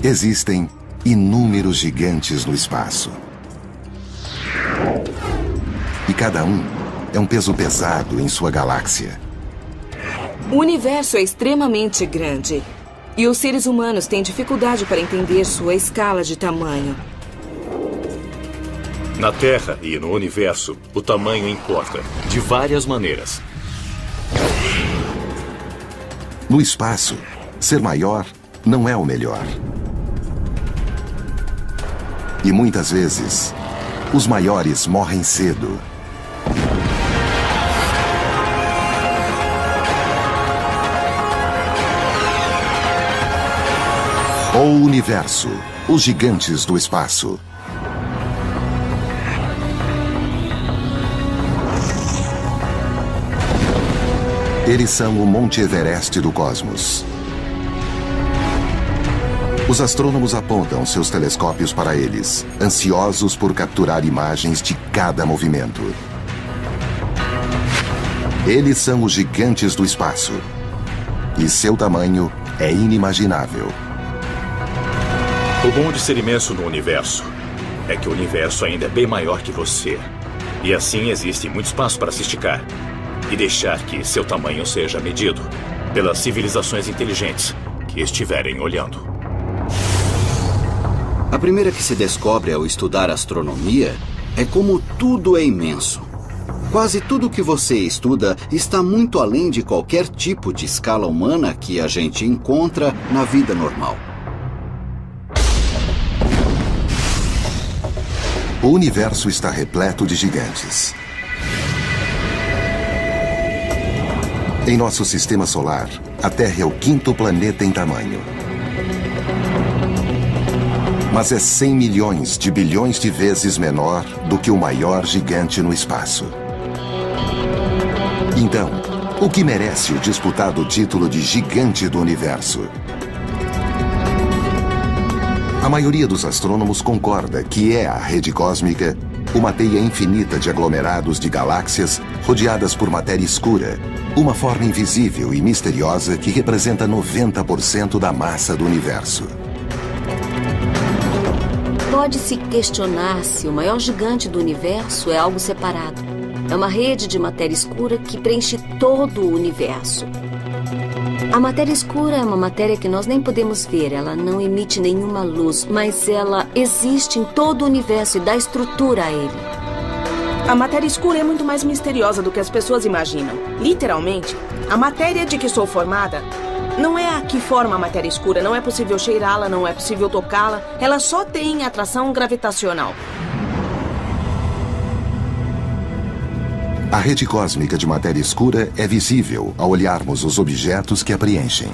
Existem inúmeros gigantes no espaço. E cada um é um peso pesado em sua galáxia. O universo é extremamente grande. E os seres humanos têm dificuldade para entender sua escala de tamanho. Na Terra e no universo, o tamanho importa, de várias maneiras. No espaço, ser maior não é o melhor. E muitas vezes, os maiores morrem cedo. O universo, os gigantes do espaço. Eles são o Monte Everest do cosmos. Os astrônomos apontam seus telescópios para eles, ansiosos por capturar imagens de cada movimento. Eles são os gigantes do espaço. E seu tamanho é inimaginável. O bom de ser imenso no universo é que o universo ainda é bem maior que você. E assim existe muito espaço para se esticar e deixar que seu tamanho seja medido pelas civilizações inteligentes que estiverem olhando. A primeira que se descobre ao estudar astronomia é como tudo é imenso. Quase tudo que você estuda está muito além de qualquer tipo de escala humana que a gente encontra na vida normal. O universo está repleto de gigantes. Em nosso sistema solar, a Terra é o 5º planeta em tamanho. Mas é 100 milhões de bilhões de vezes menor do que o maior gigante no espaço. Então, o que merece o disputado título de gigante do universo? A maioria dos astrônomos concorda que é a rede cósmica uma teia infinita de aglomerados de galáxias rodeadas por matéria escura, uma forma invisível e misteriosa que representa 90% da massa do universo. Pode-se questionar se o maior gigante do universo é algo separado. É uma rede de matéria escura que preenche todo o universo. A matéria escura é uma matéria que nós nem podemos ver, ela não emite nenhuma luz, mas ela existe em todo o universo e dá estrutura a ele. A matéria escura é muito mais misteriosa do que as pessoas imaginam. Literalmente, a matéria de que sou formada não é a que forma a matéria escura, não é possível cheirá-la, não é possível tocá-la, ela só tem atração gravitacional. A rede cósmica de matéria escura é visível ao olharmos os objetos que a preenchem.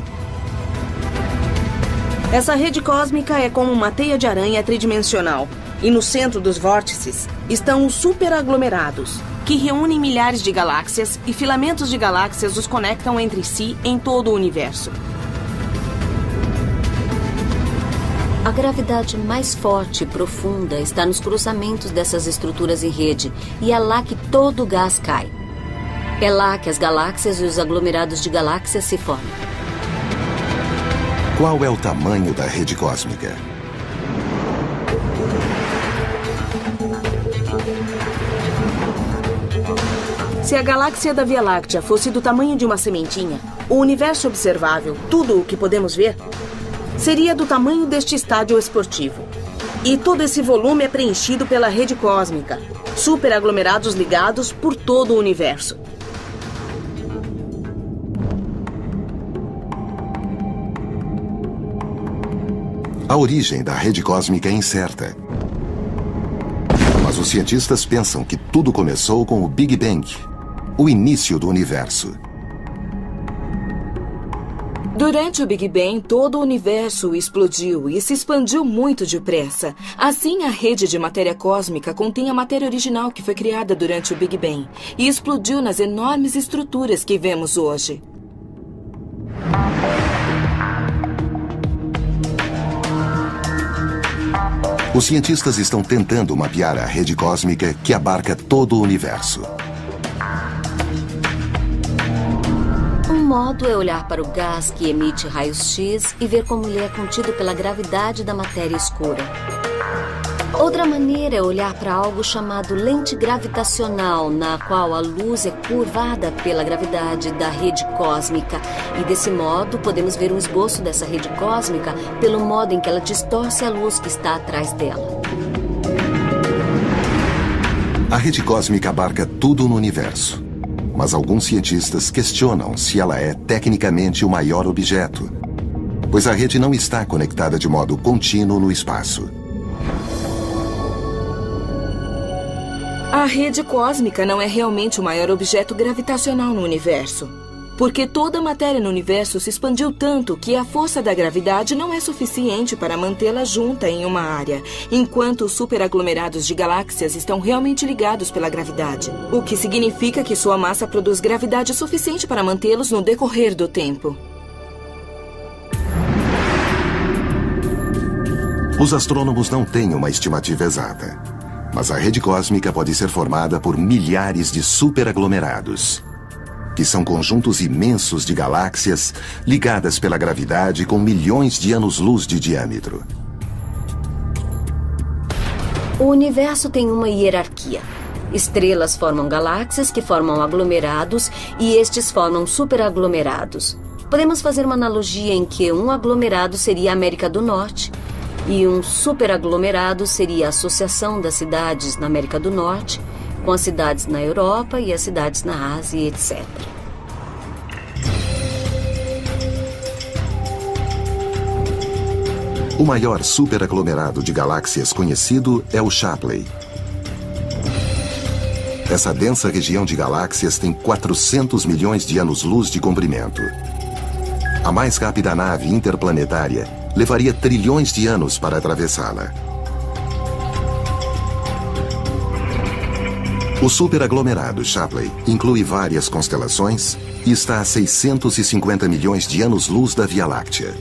Essa rede cósmica é como uma teia de aranha tridimensional. E no centro dos vórtices estão os superaglomerados, que reúnem milhares de galáxias e filamentos de galáxias os conectam entre si em todo o universo. A gravidade mais forte e profunda está nos cruzamentos dessas estruturas em rede, e é lá que todo o gás cai. É lá que as galáxias e os aglomerados de galáxias se formam. Qual é o tamanho da rede cósmica? Se a galáxia da Via Láctea fosse do tamanho de uma sementinha, o universo observável, tudo o que podemos ver, seria do tamanho deste estádio esportivo. E todo esse volume é preenchido pela rede cósmica, superaglomerados ligados por todo o universo. A origem da rede cósmica é incerta. Mas os cientistas pensam que tudo começou com o Big Bang, o início do universo. Durante o Big Bang, todo o universo explodiu e se expandiu muito depressa. Assim, a rede de matéria cósmica contém a matéria original que foi criada durante o Big Bang e explodiu nas enormes estruturas que vemos hoje. Os cientistas estão tentando mapear a rede cósmica que abarca todo o universo. Um modo é olhar para o gás que emite raios-x e ver como ele é contido pela gravidade da matéria escura. Outra maneira é olhar para algo chamado lente gravitacional, na qual a luz é curvada pela gravidade da rede cósmica. E desse modo, podemos ver um esboço dessa rede cósmica pelo modo em que ela distorce a luz que está atrás dela. A rede cósmica abarca tudo no universo. Mas alguns cientistas questionam se ela é tecnicamente o maior objeto, pois a rede não está conectada de modo contínuo no espaço. A rede cósmica não é realmente o maior objeto gravitacional no universo, porque toda a matéria no universo se expandiu tanto que a força da gravidade não é suficiente para mantê-la junta em uma área, enquanto os superaglomerados de galáxias estão realmente ligados pela gravidade, o que significa que sua massa produz gravidade suficiente para mantê-los no decorrer do tempo. Os astrônomos não têm uma estimativa exata, mas a rede cósmica pode ser formada por milhares de superaglomerados, que são conjuntos imensos de galáxias ligadas pela gravidade com milhões de anos-luz de diâmetro. O universo tem uma hierarquia. Estrelas formam galáxias que formam aglomerados e estes formam superaglomerados. Podemos fazer uma analogia em que um aglomerado seria a América do Norte e um superaglomerado seria a associação das cidades na América do Norte com as cidades na Europa e as cidades na Ásia, etc. O maior superaglomerado de galáxias conhecido é o Shapley. Essa densa região de galáxias tem 400 milhões de anos-luz de comprimento. A mais rápida nave interplanetária levaria trilhões de anos para atravessá-la. O superaglomerado Shapley inclui várias constelações e está a 650 milhões de anos-luz da Via Láctea.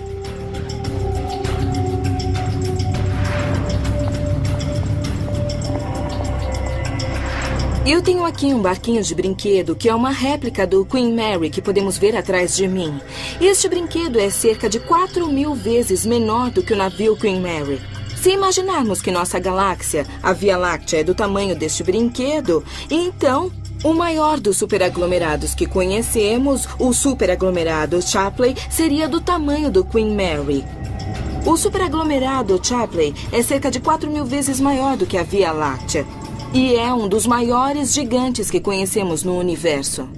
Eu tenho aqui um barquinho de brinquedo que é uma réplica do Queen Mary que podemos ver atrás de mim. Este brinquedo é cerca de 4.000 vezes menor do que o navio Queen Mary. Se imaginarmos que nossa galáxia, a Via Láctea, é do tamanho deste brinquedo, então o maior dos superaglomerados que conhecemos, o superaglomerado Shapley, seria do tamanho do Queen Mary. O superaglomerado Shapley é cerca de 4.000 vezes maior do que a Via Láctea. E é um dos maiores gigantes que conhecemos no universo.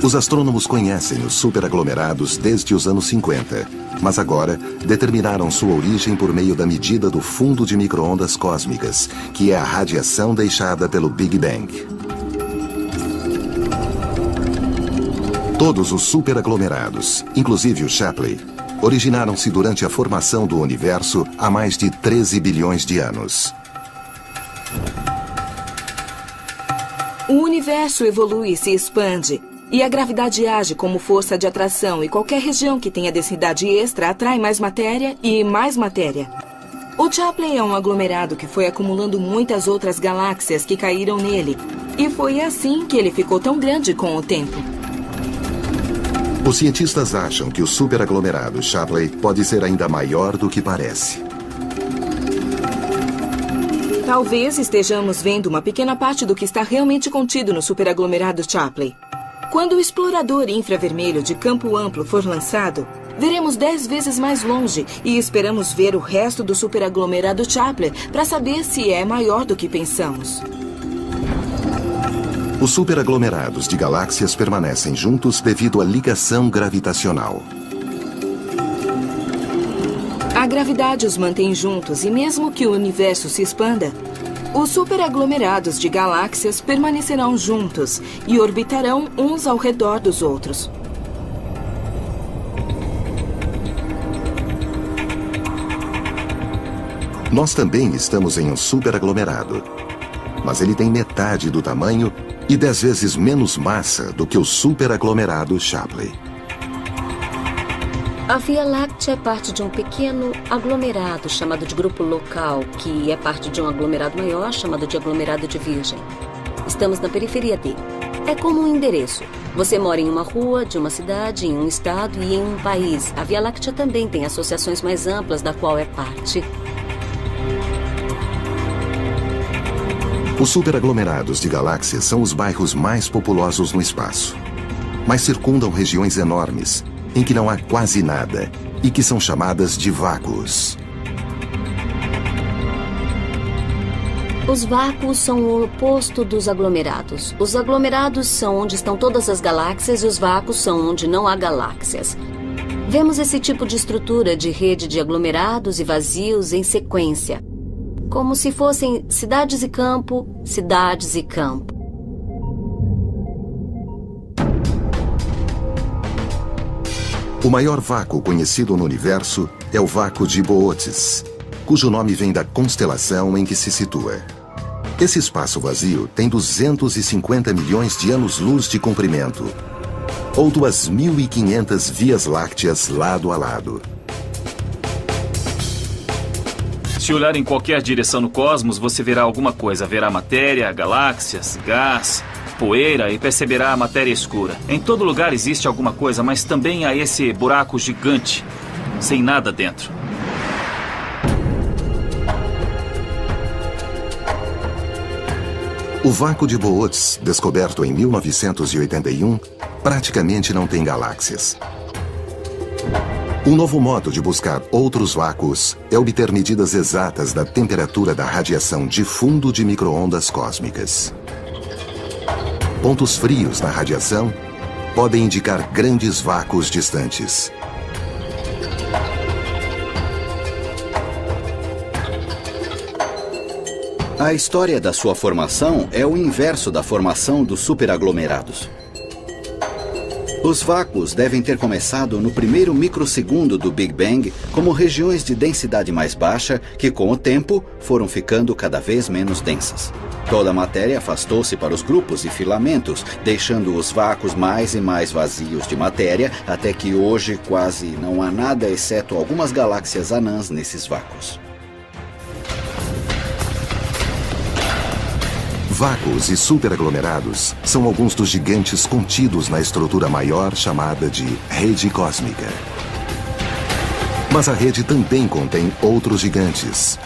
Os astrônomos conhecem os superaglomerados desde os anos 50, mas agora determinaram sua origem por meio da medida do fundo de micro-ondas cósmicas, que é a radiação deixada pelo Big Bang. Todos os superaglomerados, inclusive o Shapley, originaram-se durante a formação do universo há mais de 13 bilhões de anos. O universo evolui e se expande, e a gravidade age como força de atração, e qualquer região que tenha densidade extra atrai mais matéria e mais matéria. O Shapley é um aglomerado que foi acumulando muitas outras galáxias que caíram nele, e foi assim que ele ficou tão grande com o tempo. Os cientistas acham que o superaglomerado Shapley pode ser ainda maior do que parece. Talvez estejamos vendo uma pequena parte do que está realmente contido no superaglomerado Shapley. Quando o explorador infravermelho de campo amplo for lançado, veremos 10 vezes mais longe e esperamos ver o resto do superaglomerado Shapley para saber se é maior do que pensamos. Os superaglomerados de galáxias permanecem juntos devido à ligação gravitacional. A gravidade os mantém juntos e mesmo que o universo se expanda, os superaglomerados de galáxias permanecerão juntos e orbitarão uns ao redor dos outros. Nós também estamos em um superaglomerado, mas ele tem metade do tamanho e 10 vezes menos massa do que o superaglomerado Shapley. A Via Láctea é parte de um pequeno aglomerado chamado de grupo local, que é parte de um aglomerado maior chamado de aglomerado de Virgem. Estamos na periferia dele. É como um endereço. Você mora em uma rua, de uma cidade, em um estado e em um país. A Via Láctea também tem associações mais amplas da qual é parte. Os superaglomerados de galáxias são os bairros mais populosos no espaço, mas circundam regiões enormes, em que não há quase nada, e que são chamadas de vácuos. Os vácuos são o oposto dos aglomerados. Os aglomerados são onde estão todas as galáxias e os vácuos são onde não há galáxias. Vemos esse tipo de estrutura de rede de aglomerados e vazios em sequência, como se fossem cidades e campo, cidades e campo. O maior vácuo conhecido no universo é o vácuo de Boötes, cujo nome vem da constelação em que se situa. Esse espaço vazio tem 250 milhões de anos-luz de comprimento, ou 2.500 vias lácteas lado a lado. Se olhar em qualquer direção no cosmos, você verá alguma coisa. Verá matéria, galáxias, gás, poeira e perceberá a matéria escura. Em todo lugar existe alguma coisa, mas também há esse buraco gigante, sem nada dentro. O vácuo de Boötes, descoberto em 1981, praticamente não tem galáxias. Um novo modo de buscar outros vácuos é obter medidas exatas da temperatura da radiação de fundo de micro-ondas cósmicas. Pontos frios na radiação podem indicar grandes vácuos distantes. A história da sua formação é o inverso da formação dos superaglomerados. Os vácuos devem ter começado no primeiro microsegundo do Big Bang como regiões de densidade mais baixa que, com o tempo, foram ficando cada vez menos densas. Toda a matéria afastou-se para os grupos e filamentos, deixando os vácuos mais e mais vazios de matéria, até que hoje quase não há nada exceto algumas galáxias anãs nesses vácuos. Vácuos e superaglomerados são alguns dos gigantes contidos na estrutura maior chamada de rede cósmica. Mas a rede também contém outros gigantes,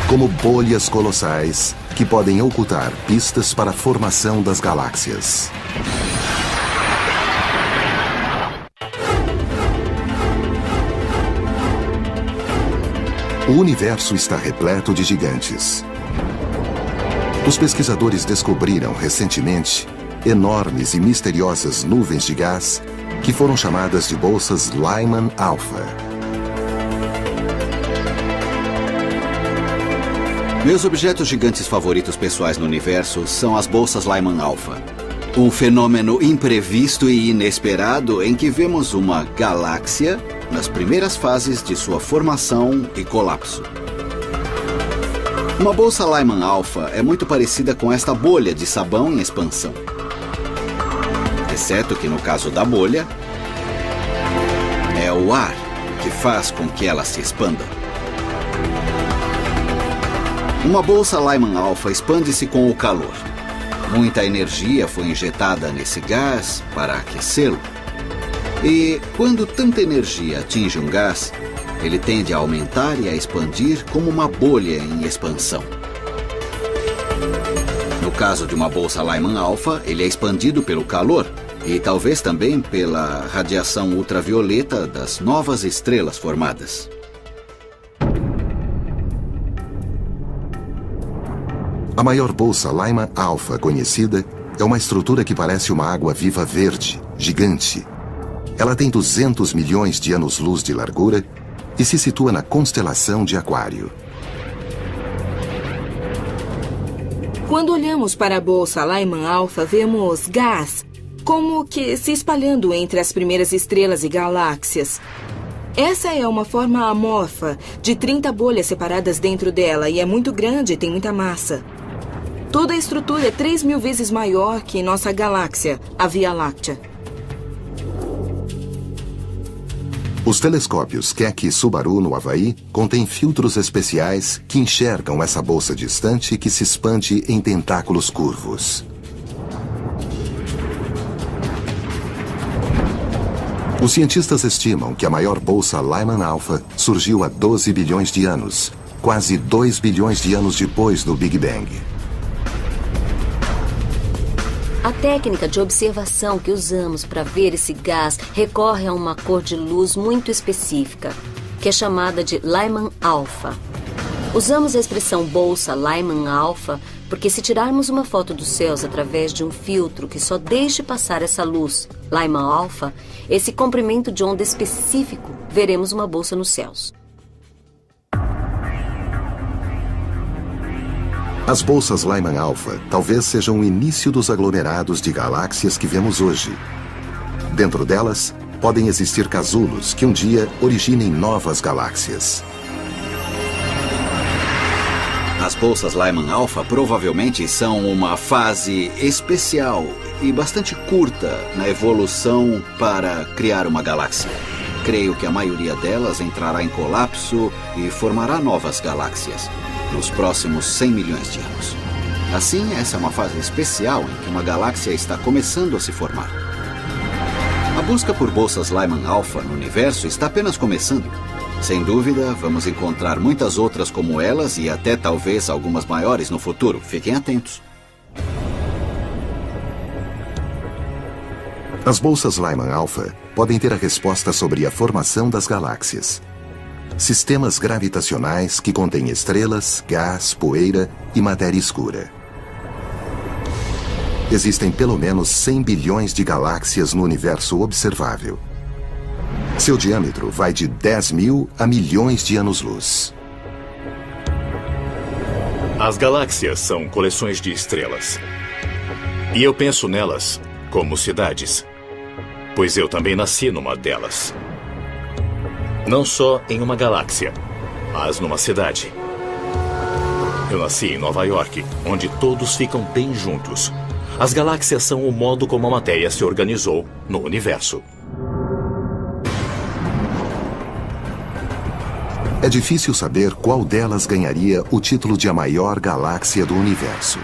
como bolhas colossais que podem ocultar pistas para a formação das galáxias. O universo está repleto de gigantes. Os pesquisadores descobriram recentemente enormes e misteriosas nuvens de gás que foram chamadas de bolsas Lyman Alpha. Meus objetos gigantes favoritos pessoais no universo são as bolsas Lyman Alpha. Um fenômeno imprevisto e inesperado em que vemos uma galáxia nas primeiras fases de sua formação e colapso. Uma bolsa Lyman Alpha é muito parecida com esta bolha de sabão em expansão. Exceto que no caso da bolha, é o ar que faz com que ela se expanda. Uma bolsa Lyman Alpha expande-se com o calor. Muita energia foi injetada nesse gás para aquecê-lo. E quando tanta energia atinge um gás, ele tende a aumentar e a expandir como uma bolha em expansão. No caso de uma bolsa Lyman Alpha, ele é expandido pelo calor e talvez também pela radiação ultravioleta das novas estrelas formadas. A maior bolsa Lyman Alpha conhecida é uma estrutura que parece uma água-viva verde, gigante. Ela tem 200 milhões de anos-luz de largura e se situa na constelação de Aquário. Quando olhamos para a bolsa Lyman Alpha, vemos gás, como que se espalhando entre as primeiras estrelas e galáxias. Essa é uma forma amorfa, de 30 bolhas separadas dentro dela, e é muito grande e tem muita massa. Toda a estrutura é 3.000 vezes maior que nossa galáxia, a Via Láctea. Os telescópios Keck e Subaru, no Havaí, contêm filtros especiais que enxergam essa bolsa distante que se expande em tentáculos curvos. Os cientistas estimam que a maior bolsa Lyman Alpha surgiu há 12 bilhões de anos, quase 2 bilhões de anos depois do Big Bang. A técnica de observação que usamos para ver esse gás recorre a uma cor de luz muito específica, que é chamada de Lyman Alpha. Usamos a expressão bolsa Lyman Alpha porque se tirarmos uma foto dos céus através de um filtro que só deixe passar essa luz, Lyman Alpha, esse comprimento de onda específico, veremos uma bolsa nos céus. As bolsas Lyman Alpha talvez sejam o início dos aglomerados de galáxias que vemos hoje. Dentro delas, podem existir casulos que um dia originem novas galáxias. As bolsas Lyman Alpha provavelmente são uma fase especial e bastante curta na evolução para criar uma galáxia. Creio que a maioria delas entrará em colapso e formará novas galáxias nos próximos 100 milhões de anos. Assim, essa é uma fase especial em que uma galáxia está começando a se formar. A busca por bolsas Lyman Alpha no universo está apenas começando. Sem dúvida, vamos encontrar muitas outras como elas e até talvez algumas maiores no futuro. Fiquem atentos. As bolsas Lyman Alpha podem ter a resposta sobre a formação das galáxias. Sistemas gravitacionais que contêm estrelas, gás, poeira e matéria escura. Existem pelo menos 100 bilhões de galáxias no universo observável. Seu diâmetro vai de 10 mil a milhões de anos-luz. As galáxias são coleções de estrelas. E eu penso nelas como cidades, pois eu também nasci numa delas. Não só em uma galáxia, mas numa cidade. Eu nasci em Nova York, onde todos ficam bem juntos. As galáxias são o modo como a matéria se organizou no universo. É difícil saber qual delas ganharia o título de a maior galáxia do universo.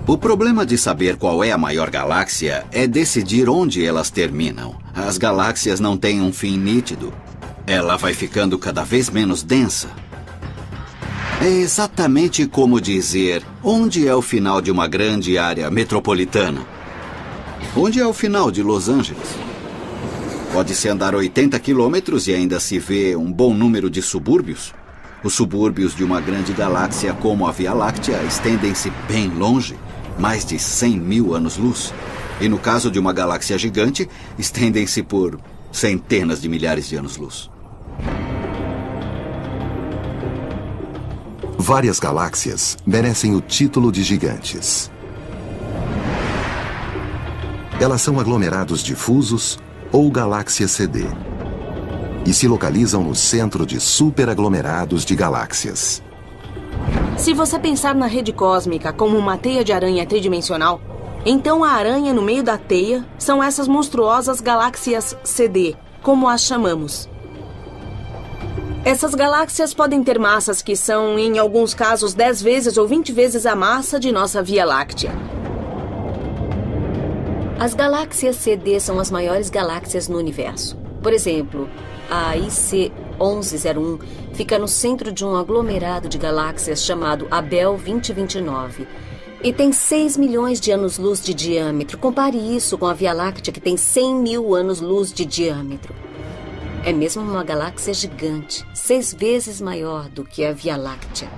O problema de saber qual é a maior galáxia é decidir onde elas terminam. As galáxias não têm um fim nítido. Ela vai ficando cada vez menos densa. É exatamente como dizer onde é o final de uma grande área metropolitana. Onde é o final de Los Angeles? Pode-se andar 80 quilômetros e ainda se vê um bom número de subúrbios. Os subúrbios de uma grande galáxia como a Via Láctea estendem-se bem longe, mais de 100 mil anos-luz. E no caso de uma galáxia gigante, estendem-se por centenas de milhares de anos-luz. Várias galáxias merecem o título de gigantes. Elas são aglomerados difusos ou galáxias CD e se localizam no centro de superaglomerados de galáxias. Se você pensar na rede cósmica como uma teia de aranha tridimensional, então a aranha no meio da teia são essas monstruosas galáxias CD, como as chamamos. Essas galáxias podem ter massas que são, em alguns casos, 10 vezes ou 20 vezes a massa de nossa Via Láctea. As galáxias CD são as maiores galáxias no universo. Por exemplo, a IC 1101 fica no centro de um aglomerado de galáxias chamado Abell 2029 e tem 6 milhões de anos-luz de diâmetro. Compare isso com a Via Láctea, que tem 100 mil anos-luz de diâmetro. É mesmo uma galáxia gigante, 6 vezes maior do que a Via Láctea.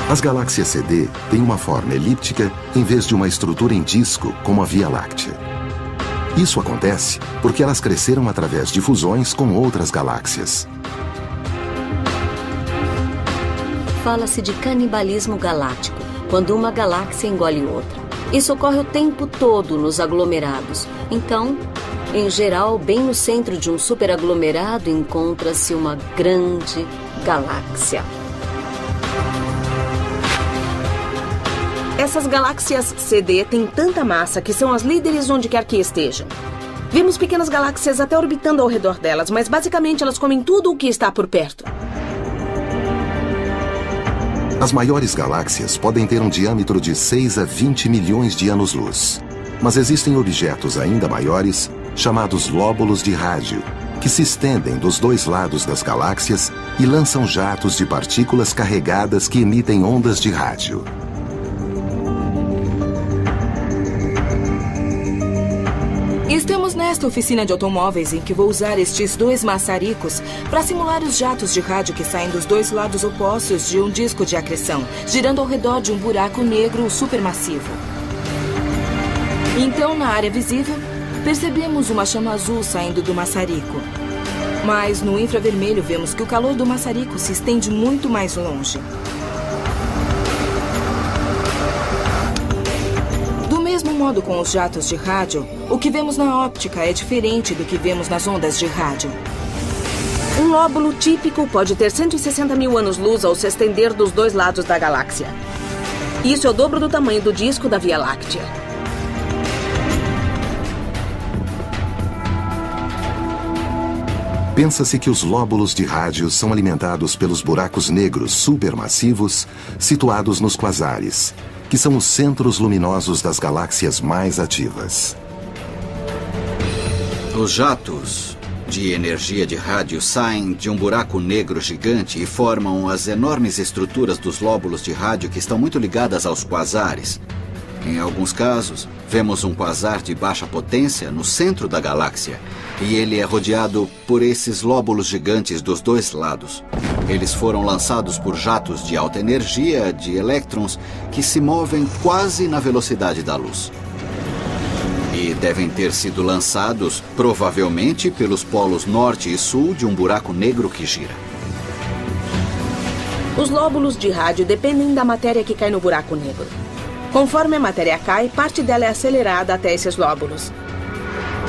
As galáxias CD têm uma forma elíptica em vez de uma estrutura em disco como a Via Láctea. Isso acontece porque elas cresceram através de fusões com outras galáxias. Fala-se de canibalismo galáctico, quando uma galáxia engole outra. Isso ocorre o tempo todo nos aglomerados. Então, em geral, bem no centro de um superaglomerado encontra-se uma grande galáxia. Essas galáxias CD têm tanta massa que são as líderes onde quer que estejam. Vemos pequenas galáxias até orbitando ao redor delas, mas basicamente elas comem tudo o que está por perto. As maiores galáxias podem ter um diâmetro de 6 a 20 milhões de anos-luz. Mas existem objetos ainda maiores, chamados lóbulos de rádio, que se estendem dos dois lados das galáxias e lançam jatos de partículas carregadas que emitem ondas de rádio. Estamos nesta oficina de automóveis em que vou usar estes dois maçaricos para simular os jatos de rádio que saem dos dois lados opostos de um disco de acreção, girando ao redor de um buraco negro supermassivo. Então, na área visível, percebemos uma chama azul saindo do maçarico. Mas no infravermelho vemos que o calor do maçarico se estende muito mais longe. Do mesmo modo com os jatos de rádio, o que vemos na óptica é diferente do que vemos nas ondas de rádio. Um lóbulo típico pode ter 160 mil anos-luz ao se estender dos dois lados da galáxia. Isso é o dobro do tamanho do disco da Via Láctea. Pensa-se que os lóbulos de rádio são alimentados pelos buracos negros supermassivos situados nos quasares, que são os centros luminosos das galáxias mais ativas. Os jatos de energia de rádio saem de um buraco negro gigante e formam as enormes estruturas dos lóbulos de rádio que estão muito ligadas aos quasares. Em alguns casos, vemos um quasar de baixa potência no centro da galáxia e ele é rodeado por esses lóbulos gigantes dos dois lados. Eles foram lançados por jatos de alta energia, de elétrons, que se movem quase na velocidade da luz. E devem ter sido lançados, provavelmente, pelos polos norte e sul de um buraco negro que gira. Os lóbulos de rádio dependem da matéria que cai no buraco negro. Conforme a matéria cai, parte dela é acelerada até esses lóbulos.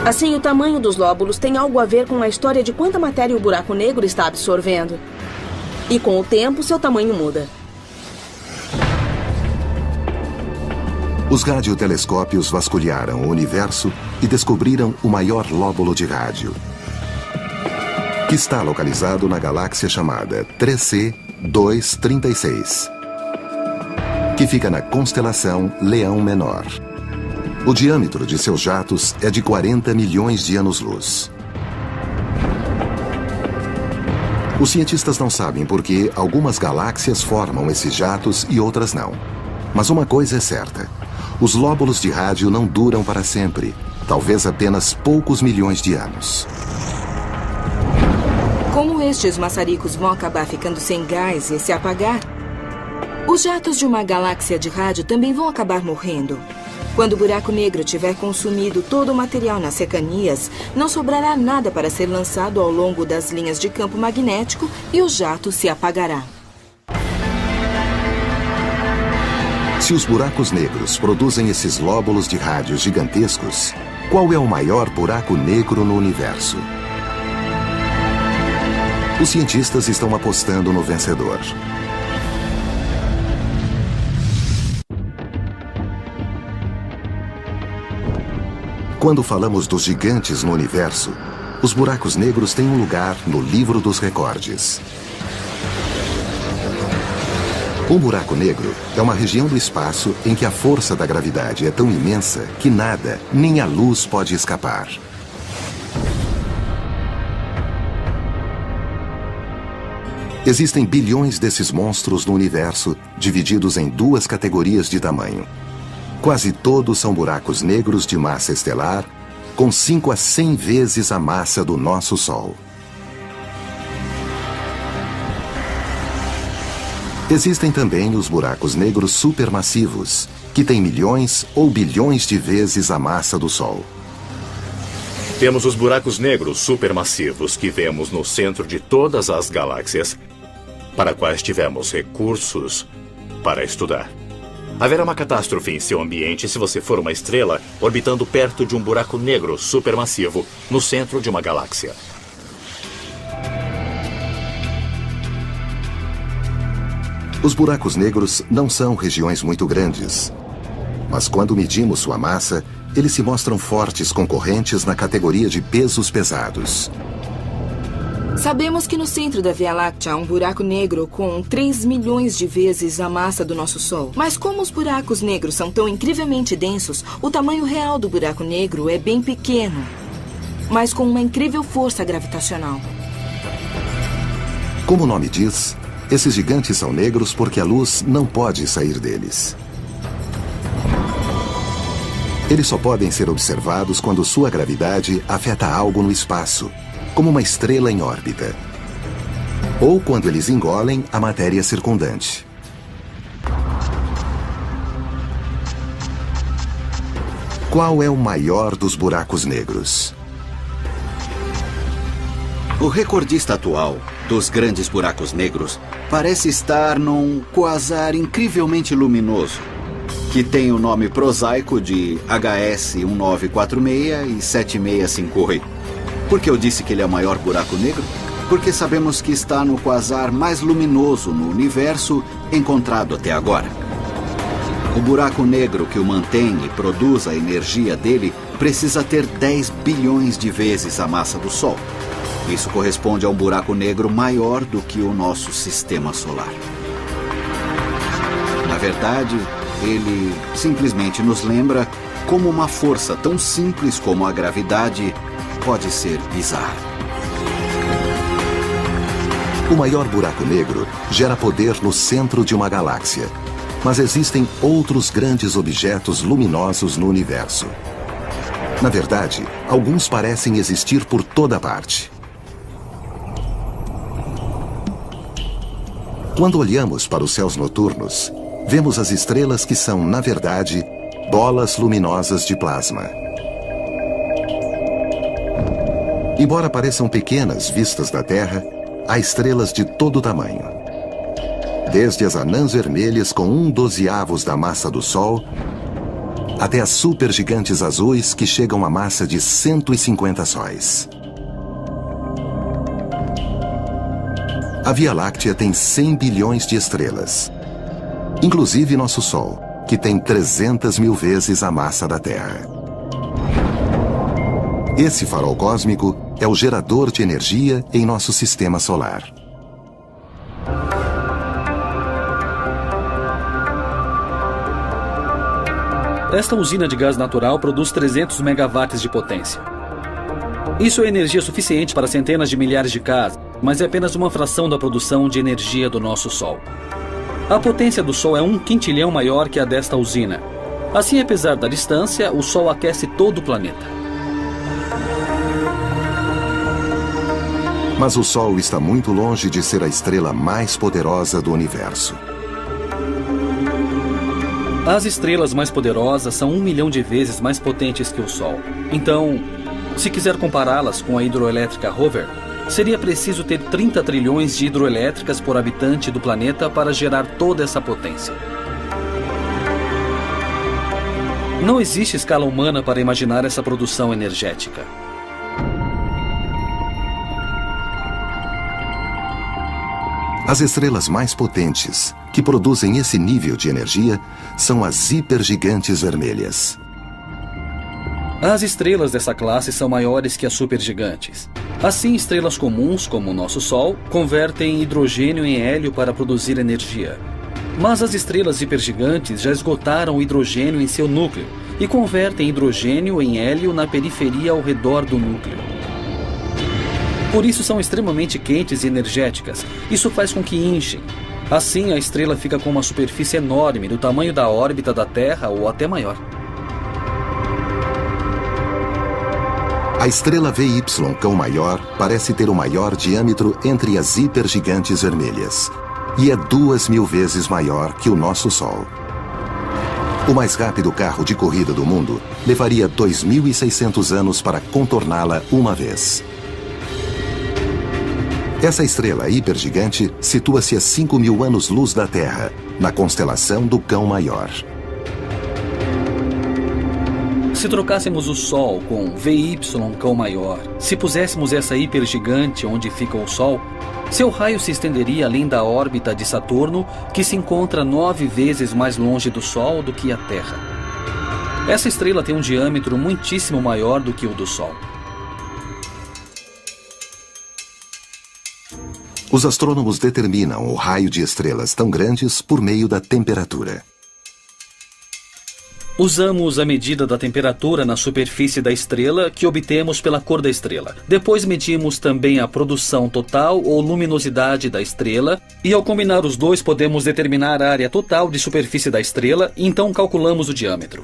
Assim, o tamanho dos lóbulos tem algo a ver com a história de quanta matéria o buraco negro está absorvendo. E com o tempo, seu tamanho muda. Os radiotelescópios vasculharam o universo e descobriram o maior lóbulo de rádio, que está localizado na galáxia chamada 3C236, que fica na constelação Leão Menor. O diâmetro de seus jatos é de 40 milhões de anos-luz. Os cientistas não sabem por que algumas galáxias formam esses jatos e outras não. Mas uma coisa é certa: os lóbulos de rádio não duram para sempre, talvez apenas poucos milhões de anos. Como estes maçaricos vão acabar ficando sem gás e se apagar, os jatos de uma galáxia de rádio também vão acabar morrendo. Quando o buraco negro tiver consumido todo o material nas cercanias, não sobrará nada para ser lançado ao longo das linhas de campo magnético e o jato se apagará. Se os buracos negros produzem esses lóbulos de rádio gigantescos, qual é o maior buraco negro no universo? Os cientistas estão apostando no vencedor. Quando falamos dos gigantes no universo, os buracos negros têm um lugar no livro dos recordes. Um buraco negro é uma região do espaço em que a força da gravidade é tão imensa que nada, nem a luz, pode escapar. Existem bilhões desses monstros no universo, divididos em duas categorias de tamanho. Quase todos são buracos negros de massa estelar, com 5 a 100 vezes a massa do nosso Sol. Existem também os buracos negros supermassivos, que têm milhões ou bilhões de vezes a massa do Sol. Temos os buracos negros supermassivos que vemos no centro de todas as galáxias, para quais tivemos recursos para estudar. Haverá uma catástrofe em seu ambiente se você for uma estrela orbitando perto de um buraco negro supermassivo no centro de uma galáxia. Os buracos negros não são regiões muito grandes. Mas quando medimos sua massa, eles se mostram fortes concorrentes na categoria de pesos pesados. Sabemos que no centro da Via Láctea há um buraco negro com 3 milhões de vezes a massa do nosso Sol. Mas como os buracos negros são tão incrivelmente densos, o tamanho real do buraco negro é bem pequeno, mas com uma incrível força gravitacional. Como o nome diz, esses gigantes são negros porque a luz não pode sair deles. Eles só podem ser observados quando sua gravidade afeta algo no espaço, como uma estrela em órbita, ou quando eles engolem a matéria circundante. Qual é o maior dos buracos negros? O recordista atual dos grandes buracos negros parece estar num quasar incrivelmente luminoso, que tem o nome prosaico de HS 1946 e 7658. Por que eu disse que ele é o maior buraco negro? Porque sabemos que está no quasar mais luminoso no universo encontrado até agora. O buraco negro que o mantém e produz a energia dele precisa ter 10 bilhões de vezes a massa do Sol. Isso corresponde a um buraco negro maior do que o nosso sistema solar. Na verdade, ele simplesmente nos lembra como uma força tão simples como a gravidade pode ser bizarra. O maior buraco negro gera poder no centro de uma galáxia, mas existem outros grandes objetos luminosos no universo. Na verdade, alguns parecem existir por toda parte. Quando olhamos para os céus noturnos, vemos as estrelas que são, na verdade, bolas luminosas de plasma. Embora pareçam pequenas vistas da Terra, há estrelas de todo tamanho. Desde as anãs vermelhas com 1/12 da massa do Sol, até as supergigantes azuis que chegam à massa de 150 sóis. A Via Láctea tem 100 bilhões de estrelas, inclusive nosso Sol, que tem 300 mil vezes a massa da Terra. Esse farol cósmico é o gerador de energia em nosso sistema solar. Esta usina de gás natural produz 300 megawatts de potência. Isso é energia suficiente para centenas de milhares de casas, mas é apenas uma fração da produção de energia do nosso Sol. A potência do Sol é 1 quintilhão maior que a desta usina. Assim, apesar da distância, o Sol aquece todo o planeta. Mas o Sol está muito longe de ser a estrela mais poderosa do universo. As estrelas mais poderosas são 1 milhão de vezes mais potentes que o Sol. Então, se quiser compará-las com a hidroelétrica Rover, seria preciso ter 30 trilhões de hidroelétricas por habitante do planeta para gerar toda essa potência. Não existe escala humana para imaginar essa produção energética. As estrelas mais potentes, que produzem esse nível de energia, são as hipergigantes vermelhas. As estrelas dessa classe são maiores que as supergigantes. Assim, estrelas comuns, como o nosso Sol, convertem hidrogênio em hélio para produzir energia. Mas as estrelas hipergigantes já esgotaram o hidrogênio em seu núcleo e convertem hidrogênio em hélio na periferia ao redor do núcleo. Por isso são extremamente quentes e energéticas. Isso faz com que inchem. Assim, a estrela fica com uma superfície enorme, do tamanho da órbita da Terra ou até maior. A estrela VY Cão Maior parece ter o maior diâmetro entre as hipergigantes vermelhas e é 2.000 vezes maior que o nosso Sol. O mais rápido carro de corrida do mundo levaria 2.600 anos para contorná-la uma vez. Essa estrela hipergigante situa-se a 5.000 anos-luz da Terra, na constelação do Cão Maior. Se trocássemos o Sol com VY Cão Maior, se puséssemos essa hipergigante onde fica o Sol, seu raio se estenderia além da órbita de Saturno, que se encontra 9 vezes mais longe do Sol do que a Terra. Essa estrela tem um diâmetro muitíssimo maior do que o do Sol. Os astrônomos determinam o raio de estrelas tão grandes por meio da temperatura. Usamos a medida da temperatura na superfície da estrela que obtemos pela cor da estrela. Depois medimos também a produção total ou luminosidade da estrela e ao combinar os dois podemos determinar a área total de superfície da estrela e então calculamos o diâmetro.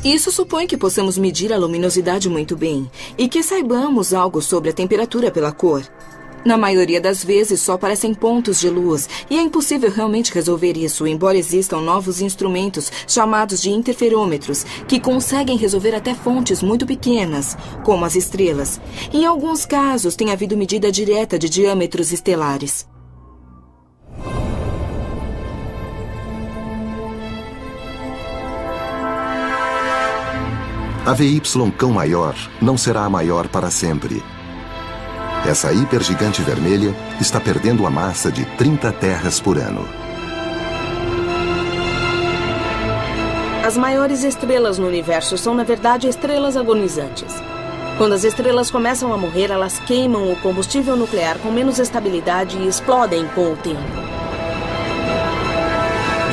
Isso supõe que possamos medir a luminosidade muito bem e que saibamos algo sobre a temperatura pela cor. Na maioria das vezes, só aparecem pontos de luz e é impossível realmente resolver isso, embora existam novos instrumentos chamados de interferômetros que conseguem resolver até fontes muito pequenas, como as estrelas. Em alguns casos, tem havido medida direta de diâmetros estelares. A VY Cão Maior não será a maior para sempre. Essa hipergigante vermelha está perdendo a massa de 30 terras por ano. As maiores estrelas no universo são, na verdade, estrelas agonizantes. Quando as estrelas começam a morrer, elas queimam o combustível nuclear com menos estabilidade e explodem com o tempo.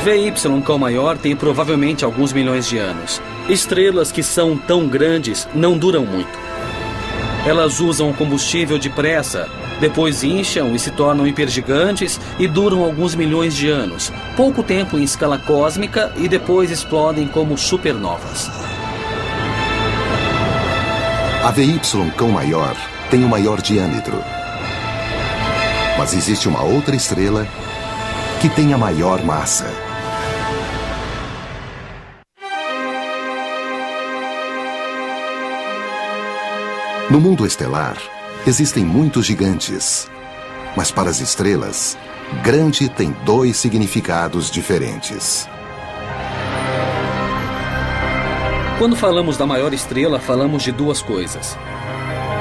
VY Cão Maior tem provavelmente alguns milhões de anos. Estrelas que são tão grandes não duram muito. Elas usam combustível depressa, depois incham e se tornam hipergigantes e duram alguns milhões de anos, pouco tempo em escala cósmica e depois explodem como supernovas. A VY Cão Maior tem o maior diâmetro. Mas existe uma outra estrela que tem a maior massa. No mundo estelar, existem muitos gigantes. Mas para as estrelas, grande tem dois significados diferentes. Quando falamos da maior estrela, falamos de duas coisas.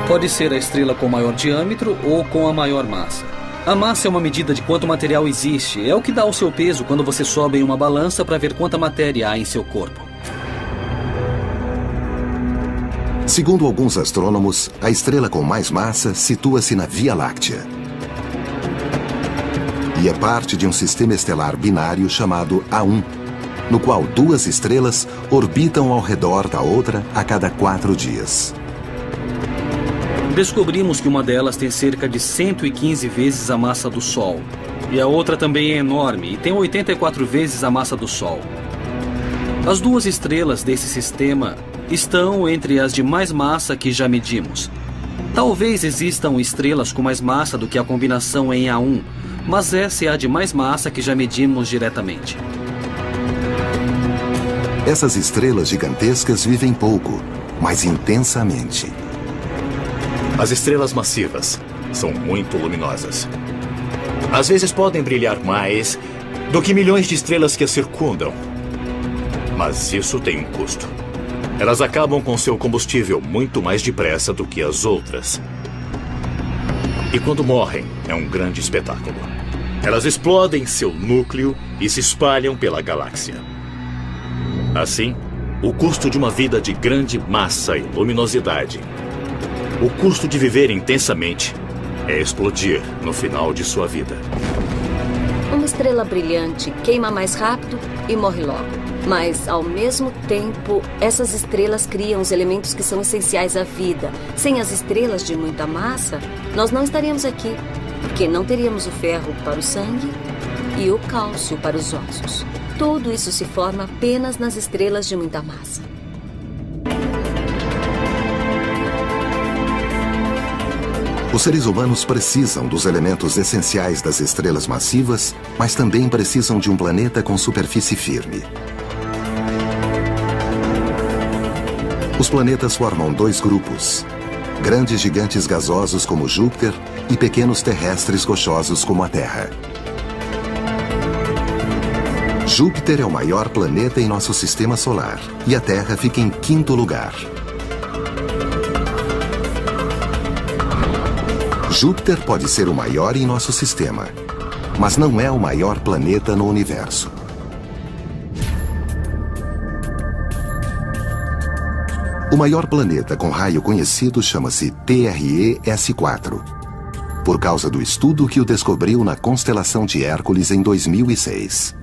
Pode ser a estrela com maior diâmetro ou com a maior massa. A massa é uma medida de quanto material existe. É o que dá o seu peso quando você sobe em uma balança para ver quanta matéria há em seu corpo. Segundo alguns astrônomos, a estrela com mais massa situa-se na Via Láctea. E é parte de um sistema estelar binário chamado A1, no qual duas estrelas orbitam ao redor da outra a cada 4 dias. Descobrimos que uma delas tem cerca de 115 vezes a massa do Sol. E a outra também é enorme e tem 84 vezes a massa do Sol. As duas estrelas desse sistema estão entre as de mais massa que já medimos. Talvez existam estrelas com mais massa do que a combinação em A1, mas essa é a de mais massa que já medimos diretamente. Essas estrelas gigantescas vivem pouco, mas intensamente. As estrelas massivas são muito luminosas. Às vezes podem brilhar mais do que milhões de estrelas que as circundam. Mas isso tem um custo. Elas acabam com seu combustível muito mais depressa do que as outras. E quando morrem, é um grande espetáculo. Elas explodem seu núcleo e se espalham pela galáxia. Assim, o custo de uma vida de grande massa e luminosidade, o custo de viver intensamente, é explodir no final de sua vida. Uma estrela brilhante queima mais rápido e morre logo. Mas, ao mesmo tempo, essas estrelas criam os elementos que são essenciais à vida. Sem as estrelas de muita massa, nós não estaríamos aqui, porque não teríamos o ferro para o sangue e o cálcio para os ossos. Tudo isso se forma apenas nas estrelas de muita massa. Os seres humanos precisam dos elementos essenciais das estrelas massivas, mas também precisam de um planeta com superfície firme. Os planetas formam dois grupos: grandes gigantes gasosos como Júpiter e pequenos terrestres rochosos como a Terra. Júpiter é o maior planeta em nosso sistema solar e a Terra fica em 5º lugar. Júpiter pode ser o maior em nosso sistema, mas não é o maior planeta no universo. O maior planeta com raio conhecido chama-se TRE-S4, por causa do estudo que o descobriu na constelação de Hércules em 2006.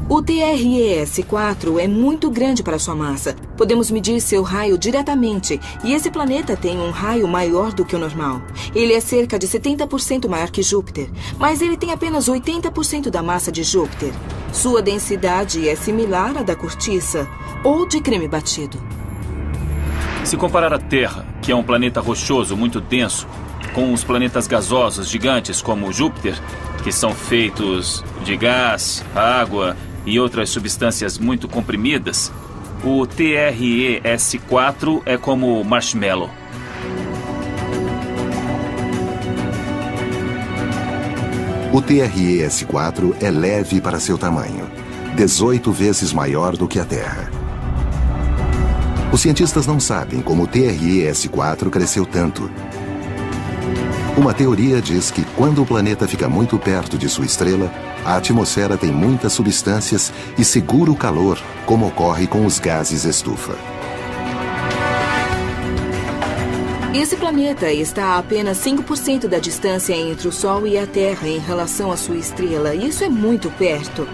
O TRE-S4 é muito grande para sua massa. Podemos medir seu raio diretamente, e esse planeta tem um raio maior do que o normal. Ele é cerca de 70% maior que Júpiter, mas ele tem apenas 80% da massa de Júpiter. Sua densidade é similar à da cortiça ou de creme batido. Se comparar a Terra, que é um planeta rochoso muito denso, com os planetas gasosos gigantes como Júpiter, que são feitos de gás, água e outras substâncias muito comprimidas, o TRE-S4 é como marshmallow. O TRE-S4 é leve para seu tamanho, 18 vezes maior do que a Terra. Os cientistas não sabem como o TRE-S4 cresceu tanto. Uma teoria diz que quando o planeta fica muito perto de sua estrela, a atmosfera tem muitas substâncias e segura o calor, como ocorre com os gases estufa. Esse planeta está a apenas 5% da distância entre o Sol e a Terra em relação à sua estrela. Isso é muito perto.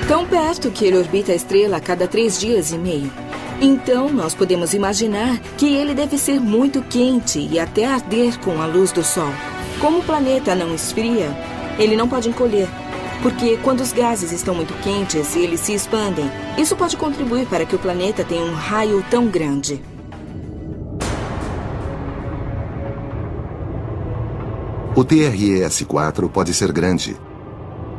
Tão perto que ele orbita a estrela a cada 3 dias e meio. Então, nós podemos imaginar que ele deve ser muito quente e até arder com a luz do Sol. Como o planeta não esfria, ele não pode encolher, porque quando os gases estão muito quentes, eles se expandem. Isso pode contribuir para que o planeta tenha um raio tão grande. O TRE-S4 pode ser grande,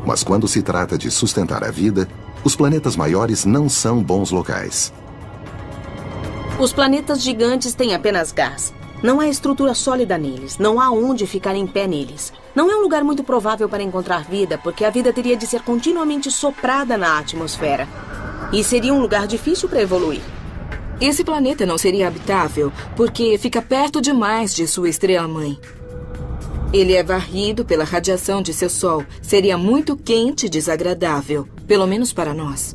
mas quando se trata de sustentar a vida, os planetas maiores não são bons locais. Os planetas gigantes têm apenas gás. Não há estrutura sólida neles. Não há onde ficar em pé neles. Não é um lugar muito provável para encontrar vida, porque a vida teria de ser continuamente soprada na atmosfera. E seria um lugar difícil para evoluir. Esse planeta não seria habitável, porque fica perto demais de sua estrela-mãe. Ele é varrido pela radiação de seu Sol. Seria muito quente e desagradável, pelo menos para nós.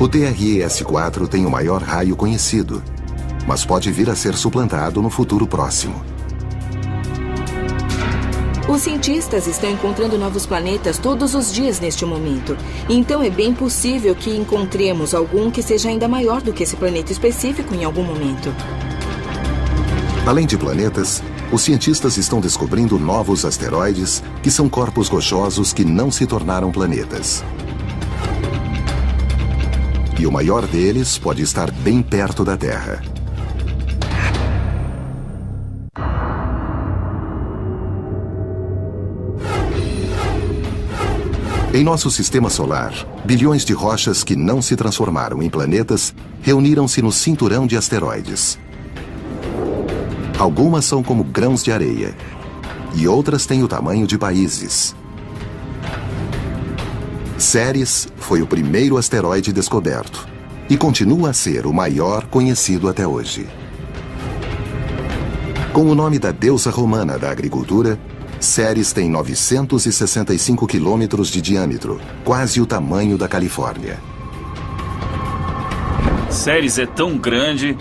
O TRE-S4 tem o maior raio conhecido, mas pode vir a ser suplantado no futuro próximo. Os cientistas estão encontrando novos planetas todos os dias neste momento. Então é bem possível que encontremos algum que seja ainda maior do que esse planeta específico em algum momento. Além de planetas, os cientistas estão descobrindo novos asteroides que são corpos rochosos que não se tornaram planetas. E o maior deles pode estar bem perto da Terra. Em nosso sistema solar, bilhões de rochas que não se transformaram em planetas reuniram-se no cinturão de asteroides. Algumas são como grãos de areia, e outras têm o tamanho de países. Ceres foi o primeiro asteroide descoberto e continua a ser o maior conhecido até hoje. Com o nome da deusa romana da agricultura, Ceres tem 965 quilômetros de diâmetro, quase o tamanho da Califórnia. Ceres é tão grande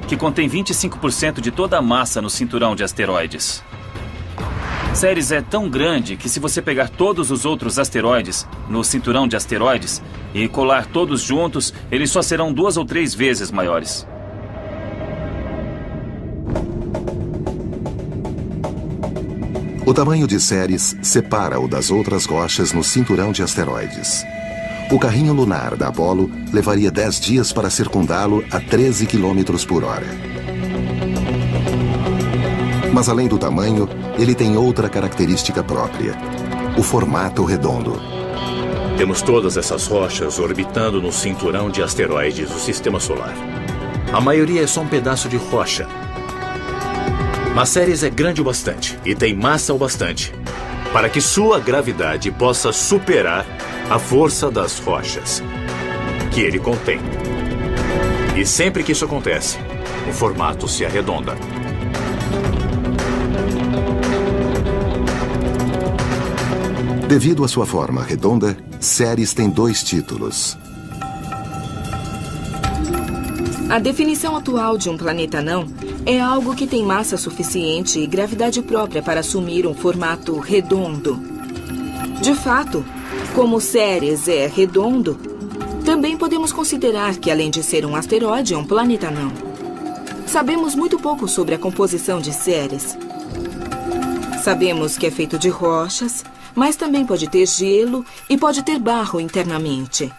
que contém 25% de toda a massa no cinturão de asteroides. Ceres é tão grande que se você pegar todos os outros asteroides no cinturão de asteroides e colar todos juntos, eles só serão 2 ou 3 vezes maiores. O tamanho de Ceres separa-o das outras rochas no cinturão de asteroides. O carrinho lunar da Apollo levaria 10 dias para circundá-lo a 13 km por hora. Mas além do tamanho, ele tem outra característica própria: o formato redondo. Temos todas essas rochas orbitando no cinturão de asteroides do Sistema Solar. A maioria é só um pedaço de rocha. Mas Ceres é grande o bastante e tem massa o bastante para que sua gravidade possa superar a força das rochas que ele contém. E sempre que isso acontece, o formato se arredonda. Devido à sua forma redonda, Ceres tem 2 títulos. A definição atual de um planeta anão é algo que tem massa suficiente e gravidade própria para assumir um formato redondo. De fato, como Ceres é redondo, também podemos considerar que, além de ser um asteroide, é um planeta anão. Sabemos muito pouco sobre a composição de Ceres. Sabemos que é feito de rochas, mas também pode ter gelo e pode ter barro internamente.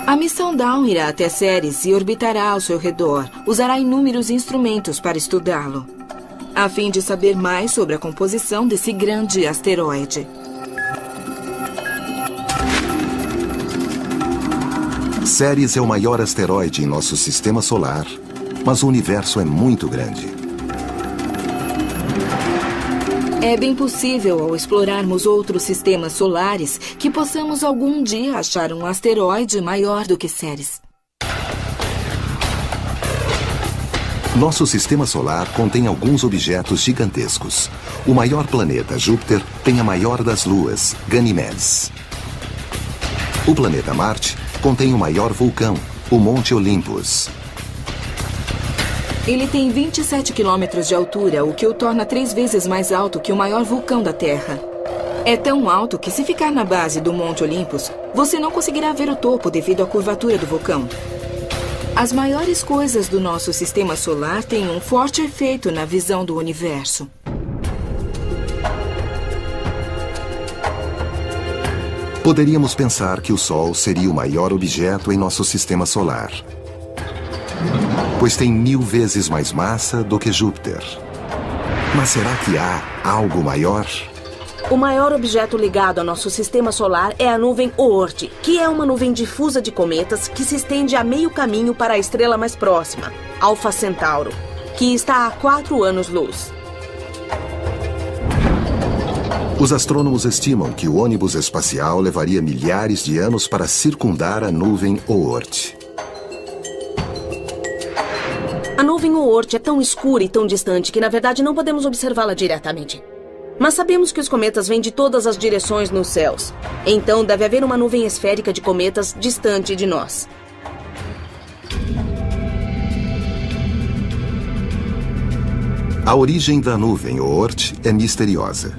A missão Dawn irá até Ceres e orbitará ao seu redor. Usará inúmeros instrumentos para estudá-lo, a fim de saber mais sobre a composição desse grande asteroide. Ceres é o maior asteroide em nosso sistema solar, mas o universo é muito grande. É bem possível, ao explorarmos outros sistemas solares, que possamos algum dia achar um asteroide maior do que Ceres. Nosso sistema solar contém alguns objetos gigantescos. O maior planeta, Júpiter, tem a maior das luas, Ganymedes. O planeta Marte contém o maior vulcão, o Monte Olympus. Ele tem 27 quilômetros de altura, o que o torna 3 vezes mais alto que o maior vulcão da Terra. É tão alto que, se ficar na base do Monte Olympus, você não conseguirá ver o topo devido à curvatura do vulcão. As maiores coisas do nosso sistema solar têm um forte efeito na visão do universo. Poderíamos pensar que o Sol seria o maior objeto em nosso sistema solar, pois tem 1000 vezes mais massa do que Júpiter. Mas será que há algo maior? O maior objeto ligado ao nosso sistema solar é a nuvem Oort, que é uma nuvem difusa de cometas que se estende a meio caminho para a estrela mais próxima, Alfa Centauro, que está a 4 anos-luz. Os astrônomos estimam que o ônibus espacial levaria milhares de anos para circundar a nuvem Oort. A nuvem Oort é tão escura e tão distante que, na verdade, não podemos observá-la diretamente. Mas sabemos que os cometas vêm de todas as direções nos céus. Então, deve haver uma nuvem esférica de cometas distante de nós. A origem da nuvem Oort é misteriosa.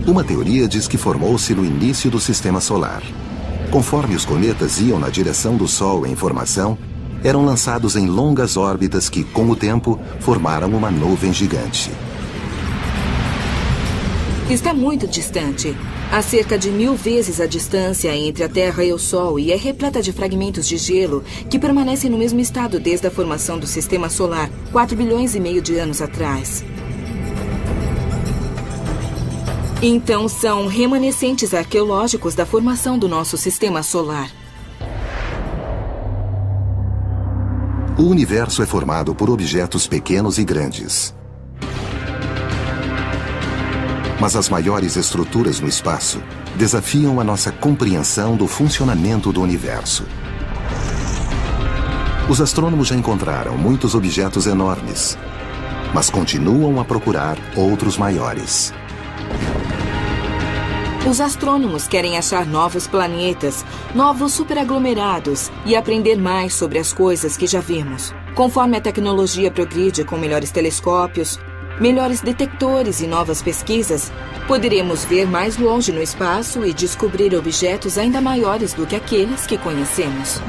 Uma teoria diz que formou-se no início do sistema solar. Conforme os cometas iam na direção do Sol em formação, eram lançados em longas órbitas que, com o tempo, formaram uma nuvem gigante. Está muito distante. Há cerca de 1000 vezes a distância entre a Terra e o Sol e é repleta de fragmentos de gelo que permanecem no mesmo estado desde a formação do Sistema Solar, 4 bilhões e meio de anos atrás. Então, são remanescentes arqueológicos da formação do nosso Sistema Solar. O universo é formado por objetos pequenos e grandes. Mas as maiores estruturas no espaço desafiam a nossa compreensão do funcionamento do universo. Os astrônomos já encontraram muitos objetos enormes, mas continuam a procurar outros maiores. Os astrônomos querem achar novos planetas, novos superaglomerados e aprender mais sobre as coisas que já vimos. Conforme a tecnologia progride com melhores telescópios, melhores detectores e novas pesquisas, poderemos ver mais longe no espaço e descobrir objetos ainda maiores do que aqueles que conhecemos.